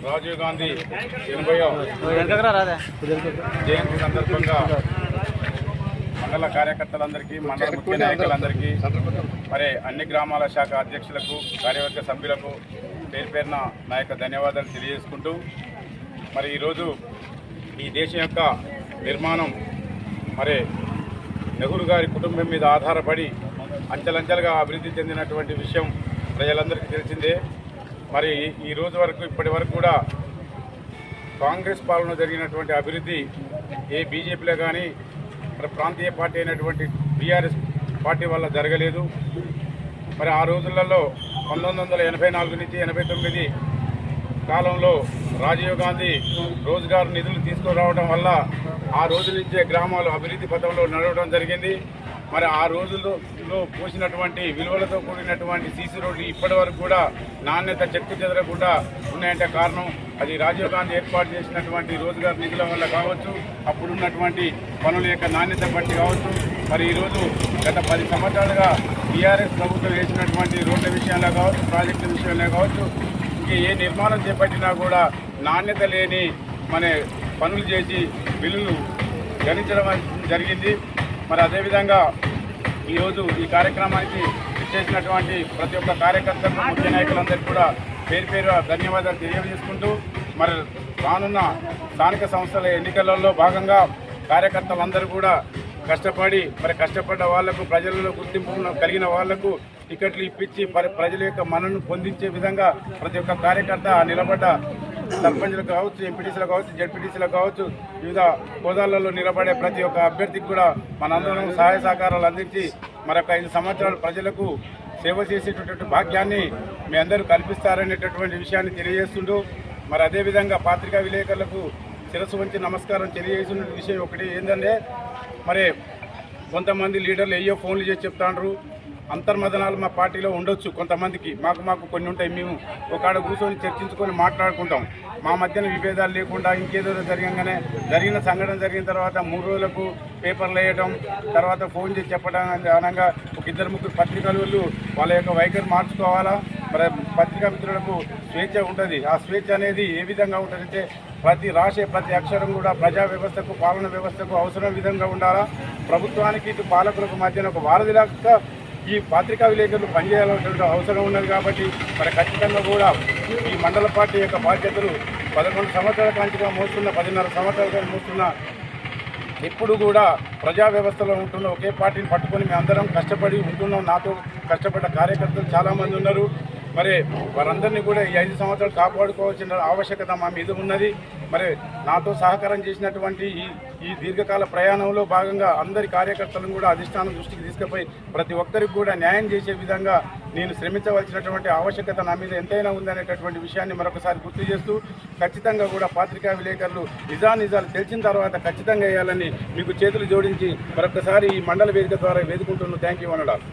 రాజీవ్ గాంధీ 80వ జయంతి సందర్భంగా మండల కార్యకర్తలందరికీ, మండల ముఖ్య నాయకులందరికీ, మరి అన్ని గ్రామాల శాఖ అధ్యక్షులకు, కార్యవర్గ సభ్యులకు పేరు పేరున నా యొక్క ధన్యవాదాలు తెలియజేసుకుంటూ, మరి ఈరోజు ఈ దేశం యొక్క నిర్మాణం మరి నెహ్రూ గారి కుటుంబం మీద ఆధారపడి అంచెలంచెలుగా అభివృద్ధి చెందినటువంటి విషయం ప్రజలందరికీ తెలిసిందే. మరి ఈ రోజు వరకు ఇప్పటి వరకు కూడా కాంగ్రెస్ పాలన జరిగినటువంటి అభివృద్ధి ఏ బీజేపీలో కానీ మరి ప్రాంతీయ పార్టీ అయినటువంటి బీఆర్ఎస్ పార్టీ వల్ల జరగలేదు. మరి ఆ రోజులలో 1984 నుంచి 89 కాలంలో రాజీవ్ గాంధీ రోజ్గార్ నిధులు తీసుకురావడం వల్ల ఆ రోజు నుంచే గ్రామాలు అభివృద్ధి పథంలో నడవడం జరిగింది. మరి ఆ రోజుల్లో పోసినటువంటి విలువలతో కూడినటువంటి సీసీ రోడ్లు ఇప్పటి వరకు కూడా నాణ్యత చెక్కు చెదరకుండా ఉన్నాయంటే కారణం అది రాజీవ్ గాంధీ ఏర్పాటు చేసినటువంటి రోజ్గార్ నిధుల వల్ల కావచ్చు, అప్పుడున్నటువంటి పనుల యొక్క నాణ్యత బట్టి కావచ్చు. మరి ఈరోజు గత 10 సంవత్సరాలుగా టీఆర్ఎస్ ప్రభుత్వం వేసినటువంటి రోడ్ల విషయంలో కావచ్చు, ప్రాజెక్టుల విషయంలో కావచ్చు, ఇంక ఏ నిర్మాణం చేపట్టినా కూడా నాణ్యత లేని మన పనులు చేసి బిల్లులు గణించడం జరిగింది. మరి అదేవిధంగా ఈరోజు ఈ కార్యక్రమానికి చేసినటువంటి ప్రతి ఒక్క కార్యకర్తలకు, ముఖ్య నాయకులందరికీ కూడా పేరు పేరు ధన్యవాదాలు తెలియజేసుకుంటూ, మరి రానున్న స్థానిక సంస్థల ఎన్నికలలో భాగంగా కార్యకర్తలందరూ కూడా కష్టపడి మరి కష్టపడ్డ వాళ్లకు, ప్రజలలో గుర్తింపు కలిగిన వాళ్లకు టికెట్లు ఇప్పించి ప్రజల యొక్క మనను పొందించే విధంగా ప్రతి ఒక్క కార్యకర్త నిలబడ్డ సర్పంచ్లకు కావచ్చు, ఎంపీటీసీలకు కావచ్చు, జెడ్పీటీసీలకు కావచ్చు, వివిధ హోదాలలో నిలబడే ప్రతి ఒక్క అభ్యర్థికి కూడా మనందరం సహాయ సహకారాలు అందించి మరొక 5 సంవత్సరాలు ప్రజలకు సేవ చేసేటటువంటి భాగ్యాన్ని మీ అందరూ కల్పిస్తారనేటటువంటి విషయాన్ని తెలియజేస్తుంటూ, మరి అదేవిధంగా పత్రికా విలేకరులకు శిరస్సు వంచి నమస్కారం తెలియజేసిన విషయం ఒకటి ఏంటంటే, మరి కొంతమంది లీడర్లు అయ్యో ఫోన్లు చేసి చెప్తాండ్రు, అంతర్మదనాలు మా పార్టీలో ఉండొచ్చు కొంతమందికి, మాకు కొన్ని ఉంటాయి. మేము ఒక కూర్చొని చర్చించుకొని మాట్లాడుకుంటాం. మా మధ్యన విభేదాలు లేకుండా ఇంకేదో జరిగిన సంఘటన జరిగిన తర్వాత 3 రోజులకు పేపర్లు వేయడం, తర్వాత ఫోన్ చేసి చెప్పడం అనగా ఒక 2-3 పత్రికలు వాళ్ళ యొక్క వైఖరి మార్చుకోవాలా. మరి పత్రికా మిత్రులకు స్వేచ్ఛ ఉంటుంది. ఆ స్వేచ్ఛ అనేది ఏ విధంగా ఉంటుందంటే రాసే ప్రతి అక్షరం కూడా ప్రజా వ్యవస్థకు, పాలన వ్యవస్థకు అవసరం విధంగా ఉండాలా. ప్రభుత్వానికి ఇటు పాలకులకు మధ్యన ఒక వారధిలాగా ఈ పత్రికా విలేకరులు పనిచేయాల్సినటువంటి అవసరం ఉన్నది. కాబట్టి మరి ఖచ్చితంగా కూడా ఈ మండల పార్టీ యొక్క బాధ్యతలు 11 సంవత్సరాల కాంచిగా మోస్తున్న, 10.5 సంవత్సరాలుగా మోస్తున్న, ఎప్పుడు కూడా ప్రజా వ్యవస్థలో ఉంటున్న ఒకే పార్టీని పట్టుకొని మేము అందరం కష్టపడి ఉంటున్నాం. నాతో కష్టపడ్డ కార్యకర్తలు చాలామంది ఉన్నారు. మరి వారందరినీ కూడా ఈ 5 సంవత్సరాలు కాపాడుకోవాల్సిన ఆవశ్యకత మా మీద ఉన్నది. మరి నాతో సహకారం చేసినటువంటి ఈ దీర్ఘకాల ప్రయాణంలో భాగంగా అందరి కార్యకర్తలను కూడా అధిష్టానం దృష్టికి తీసుకుపోయి ప్రతి ఒక్కరికి కూడా న్యాయం చేసే విధంగా నేను శ్రమించవలసినటువంటి ఆవశ్యకత నా మీద ఎంతైనా ఉందనేటటువంటి విషయాన్ని మరొకసారి గుర్తు చేస్తూ, ఖచ్చితంగా కూడా పత్రికా విలేకరులు నిజాలు తెలిసిన తర్వాత ఖచ్చితంగా వేయాలని మీకు చేతులు జోడించి మరొకసారి ఈ మండల వేదిక ద్వారా వేదుకుంటున్నాను. Thank you అనడాలు.